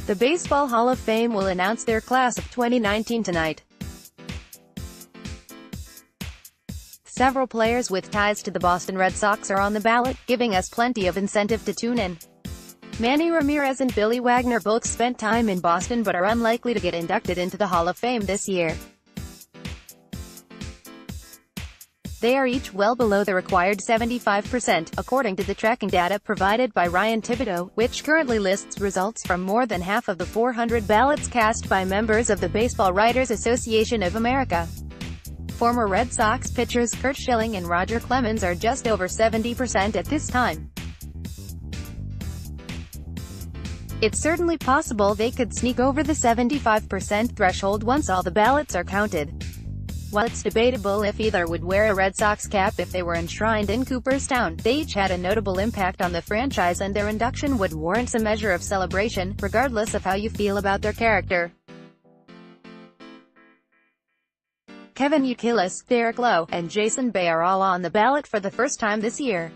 The Baseball Hall of Fame will announce their class of 2019 tonight. Several players with ties to the Boston Red Sox are on the ballot, giving us plenty of incentive to tune in. Manny, Ramirez and Billy Wagner both spent time in Boston but are unlikely to get inducted into the Hall of Fame this year. They are each well below the required 75%, according to the tracking data provided by Ryan Thibodaux, which currently lists results from more than half of the 400 ballots cast by members of the Baseball Writers Association of America. Former Red Sox pitchers Curt Schilling and Roger Clemens are just over 70% at this time. It's certainly possible they could sneak over the 75% threshold once all the ballots are counted. While it's debatable if either would wear a Red Sox cap if they were enshrined in Cooperstown, they each had a notable impact on the franchise and their induction would warrant a measure of celebration, regardless of how you feel about their character. Kevin Youkilis, Derek Lowe, and Jason Bay are all on the ballot for the first time this year.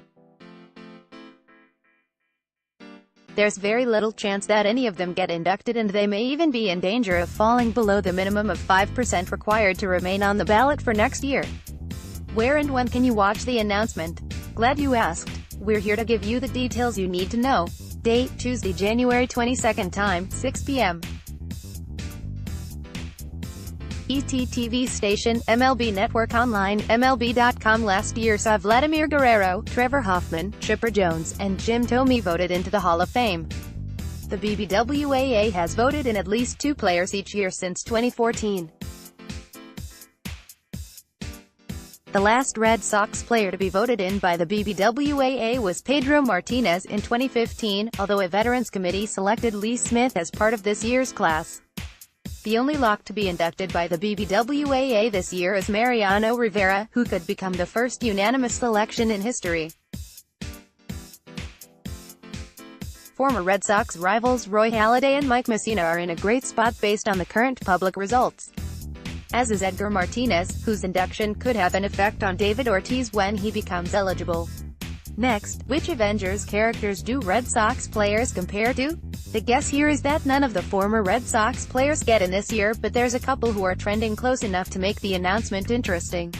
There's very little chance that any of them get inducted and they may even be in danger of falling below the minimum of 5% required to remain on the ballot for next year. Where and when can you watch the announcement? Glad you asked. We're here to give you the details you need to know. Date, Tuesday, January 22nd. Time, 6 p.m. ET-TV station, MLB Network Online, MLB.com. Last year saw Vladimir Guerrero, Trevor Hoffman, Chipper Jones, and Jim Thome voted into the Hall of Fame. The BBWAA has voted in at least 2 players each year since 2014. The last Red Sox player to be voted in by the BBWAA was Pedro Martinez in 2015, although a Veterans Committee selected Lee Smith as part of this year's class. The only lock to be inducted by the BBWAA this year is Mariano Rivera, who could become the first unanimous selection in history. Former Red Sox rivals Roy Halladay and Mike Mussina are in a great spot based on the current public results. As is Edgar Martinez, whose induction could have an effect on David Ortiz when he becomes eligible. Next, which Avengers characters do Red Sox players compare to? The guess here is that none of the former Red Sox players get in this year, but there's a couple who are trending close enough to make the announcement interesting.